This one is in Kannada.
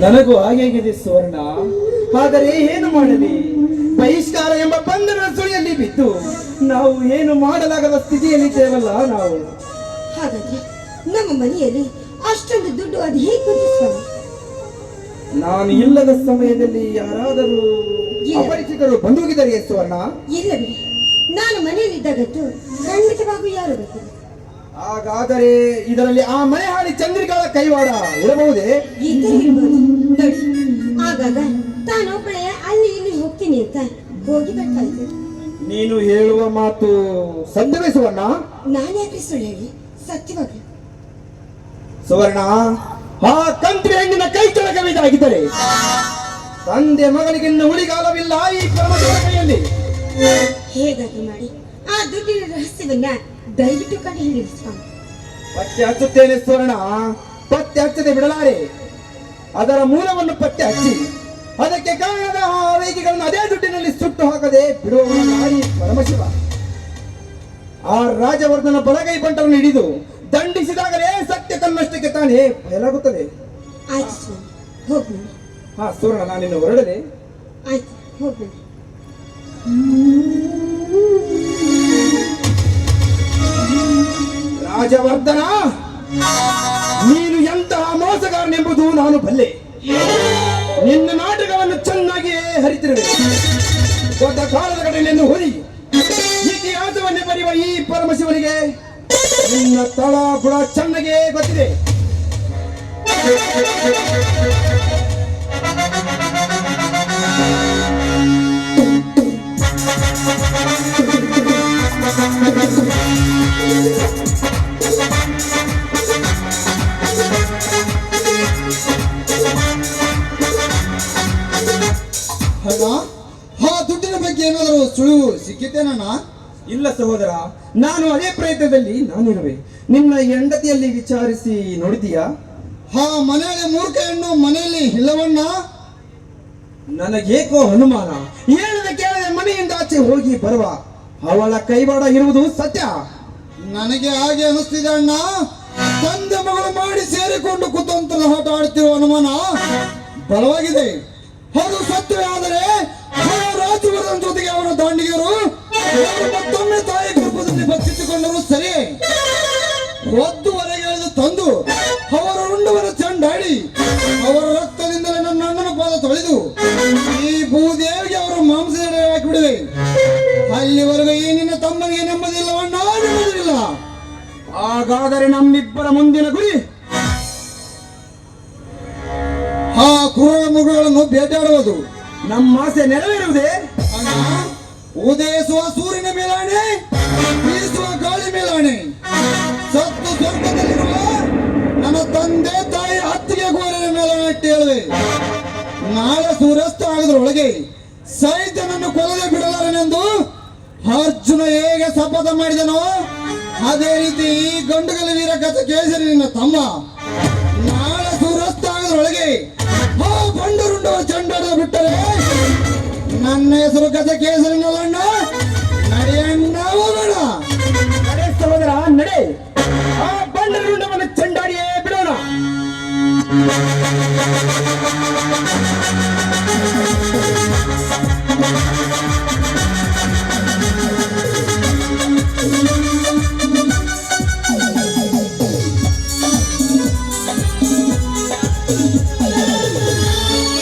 ನನಗೂ ಹಾಗೆ ಸುವರ್ಣ. ಆದರೆ ಏನು ಮಾಡಲಿ, ಬಹಿಷ್ಕಾರ ಎಂಬ ಬಂಧನ ಸುಳಿಯಲ್ಲಿ ಬಿದ್ದು ನಾವು ಏನು ಮಾಡಲಾಗದ ಸ್ಥಿತಿಯಲ್ಲಿದ್ದೇವಲ್ಲ ನಾವು. ಹಾಗಾದ್ರೆ ನಮ್ಮ ಮನೆಯಲ್ಲಿ ಅಷ್ಟೊಂದು ದುಡ್ಡು ಅದು ಹೇಗೆ ಸ್ವಾಮಿ? ನಾನು ಇಲ್ಲದ ಸಮಯದಲ್ಲಿ ಯಾರಾದರೂ ಅಪರಿಚಿತರು ಬಂದು ಹೋಗಿದ್ದಾರೆ ಸುವರ್ಣ? ಇಲ್ಲ ಬಿಡಿ, ನಾನು ಮನೆಯಲ್ಲಿದ್ದಾಗಂತೂ ಖಂಡಿತವಾಗೂ ಯಾರು ಬೇಕಿಲ್ಲ. ಹಾಗಾದರೆ ಇದರಲ್ಲಿ ಆ ಮನೆ ಹಾಳಿ ಚಂದ್ರಿಕಾಳ ಕೈವಾಡ ಇರಬಹುದೇ? ಇರಬಹುದು ನೋಡಿ. ಆಗಾಗ ತಾನೊಬ್ಬಳೇ ಅಲ್ಲಿ ಇಲ್ಲಿ ಹೋಗ್ತೀನಿ ಅಂತ ಹೋಗಿ ಬರ್ತಾ ಇದ್ದೆ. ನೀನು ಹೇಳುವ ಮಾತು ಸತ್ಯವೇ ಸುವರ್ಣ? ನಾನು ಯಾಕೆ ಸುಳ್ಳು ಹೇಳಿ, ಸತ್ಯವಾಗ್ಲು. ಸುವರ್ಣ, ಆ ಕಂತ್ರಿ ಹೆಣ್ಣಿನ ಕೈ ಕೆಳಗವಿದಾಗಿದ್ದರೆ ತಂದೆ ಮಗನಿಗಿನ್ನ ಉಳಿಗಾಲವಿಲ್ಲ ಈ ಪರಮದೇವರ ಕೈಯಲ್ಲಿ. ಹೇಗಾದ್ರೂ ಮಾಡಿ ಆ ದುಡ್ಡಿನ ರಹಸ್ಯವನ್ನ ದಯವಿಟ್ಟು ಕಂಡು ಹಿಡಿದು ಸ್ವಾಮಿ. ಪತ್ತೆ ಹಚ್ಚುತ್ತೇನೆ ಸುವರ್ಣ, ಪತ್ತೆ ಹಚ್ಚದೆ ಬಿಡಲಾರೆ. ಅದರ ಮೂಲವನ್ನು ಪತ್ತೆ ಹಚ್ಚಿ ಅದಕ್ಕೆ ಕಾರಣದ ಆರೋಗ್ಯಗಳನ್ನು ಅದೇ ದುಡ್ಡಿನಲ್ಲಿ ಸುಟ್ಟು ಹಾಕದೆ ಬಿಡುವ ನಾಡಿ ಪರಮಶಿವ. ಆ ರಾಜವರ್ಧನ ಬಲಗೈ ಬಂಟವನ್ನು ಹಿಡಿದು ದಂಡಿಸಿದಾಗಲೇ ಸತ್ಯ ತನ್ನಷ್ಟಕ್ಕೆ ತಾನೇ ಬಯಲಾಗುತ್ತದೆ. ಆಯ್ತು ಸ್ವಾಮಿ, ಹೋಗ್ಬನ್ನಿ. ಹಾ ಸುವರ್ಣ, ನಾನಿನ್ನು ಹೊರಡದೆ. ಆಯ್ತು, ಹೋಗ್ಬನ್ನಿ. ರಾಜವರ್ಧನ, ನೀನು ಎಂತಹ ಮೋಸಗಾರನೆಂಬುದು ನಾನು ಬಲ್ಲೆ. ನಿನ್ನ ನಾಟಕವನ್ನು ಚೆನ್ನಾಗಿ ಹರಿತಿರುವೆ. ದೊಡ್ಡ ಕಾಲದ ಕಡೆಯನ್ನು ಹೊರಿ ಇತಿಹಾಸವನ್ನೇ ಬರೆಯುವ ಈ ಪರಮಶಿವನಿಗೆ ನಿನ್ನ ತಳ ಗುಣ ಚೆನ್ನಾಗೇ ಗೊತ್ತಿದೆ. ಅಣ್ಣ, ಆ ದುಡ್ಡಿನ ಬಗ್ಗೆ ಏನಾದರೂ ಸುಳಿವು ಸಿಕ್ಕಿತೇನಣ್ಣ? ಇಲ್ಲ ಸಹೋದರ, ನಾನು ಅದೇ ಪ್ರಯತ್ನದಲ್ಲಿ ನಾನಿರುವೆ. ನಿನ್ನ ಹೆಂಡತಿಯಲ್ಲಿ ವಿಚಾರಿಸಿ ನೋಡಿದೀಯಾ? ಆ ಮನೆಯಲ್ಲಿ ಮೂರ್ಖ ಹೆಣ್ಣು ಮನೆಯಲ್ಲಿ ಇಲ್ಲವಣ್ಣ? ನನಗೇಕೋ ಅನುಮಾನ. ಹೇಳದೆ ಕೇಳದೆ ಮನೆಯಿಂದ ಆಚೆ ಹೋಗಿ ಬರುವ ಅವಳ ಕೈವಾಡ ಇರುವುದು ಸತ್ಯ. ನನಗೆ ಹಾಗೆ ಅನಿಸ್ತಿದೆ ಅಣ್ಣ. ತಂದೆ ಮಗಳು ಮಾಡಿ ಸೇರಿಕೊಂಡು ಕುತಂತ್ರ ಆಟ ಆಡ್ತಿರುವ ಅನುಮಾನ ಬಲವಾಗಿದೆ. ಅದು ಸತ್ಯವೇ ಆದರೆ ರಾಜವರ್ಧನ ಜೊತೆಗೆ ಅವರ ದಾಂಡಿಗರು ಮತ್ತೊಮ್ಮೆ ತಾಯಿ ಗರ್ಭದಲ್ಲಿ ಬಚ್ಚಿಟ್ಟುಕೊಂಡರು ಸರಿ. ಹೊತ್ತುವರೆಗೆ ಎಳೆದು ತಂದು ಅವರ ಉಂಡವರ ಚಂಡಾಡಿ ಅವರ ರಕ್ತದಿಂದಲೇ ನನ್ನ ಅಣ್ಣನ ಪಾದ ತೊಳೆದು ಈ ಭೂದೇವಿಗೆ ಅವರ ಮಾಂಸ ಹಾಕಿಬಿಡುವೆ. ಅಲ್ಲಿವರೆಗೂ ಈ ನಿನ್ನ ತಮ್ಮನಿಗೆ ನೆಮ್ಮದಿಲ್ಲವಣ್ಣ, ನೆಮ್ಮದಿಲ್ಲ. ಹಾಗಾದರೆ ನಮ್ಮಿಬ್ಬರ ಮುಂದಿನ ಗುರಿ ಆ ಕ್ರೂರ ಮೃಗಗಳನ್ನು ಬೇಟೆಯಾಡುವುದು. ನಮ್ಮ ಆಸೆ ನೆರವೇರುವುದೇ? ಅಣ್ಣ, ಉದಯಿಸುವ ಸೂರ್ಯನ ಮೇಲಾಣೆ, ಬೀಸುವ ಗಾಳಿ ಮೇಲಾಣೆ, ಸತ್ತು ಸ್ವರ್ಗದಲ್ಲಿರುವ ನನ್ನ ತಂದೆ ತಾಯಿ ಹತ್ತಿಗೆ ಗೋರಿನ ಮೇಲಾಣೆ ಹೇಳುವೆ. ನಾಳೆ ಸೂರ್ಯಾಸ್ತ ಆಗದ್ರೊಳಗೆ ಸೈನ್ಯನನ್ನು ಕೊಲ್ಲದೆ ಬಿಡಲಾರನೆಂದು ಅರ್ಜುನ ಹೇಗೆ ಶಪಥ ಮಾಡಿದನೋ ಅದೇ ರೀತಿ ಈ ಗಂಡುಗಲ ವೀರ ಗತ ಕೇಸರಿ ನಿನ್ನ ತಮ್ಮ ನಾಳೆ ಸೂರ್ಯಾಸ್ತ ಆಗದ್ರೊಳಗೆ ಆ ಬಂಡರುಂಡವ ಚಂಡಾಡ ಬಿಟ್ಟರೆ ನನ್ನ ಹೆಸರು ಗತ ಕೇಸರಿನಲ್ಲಣ್ಣ.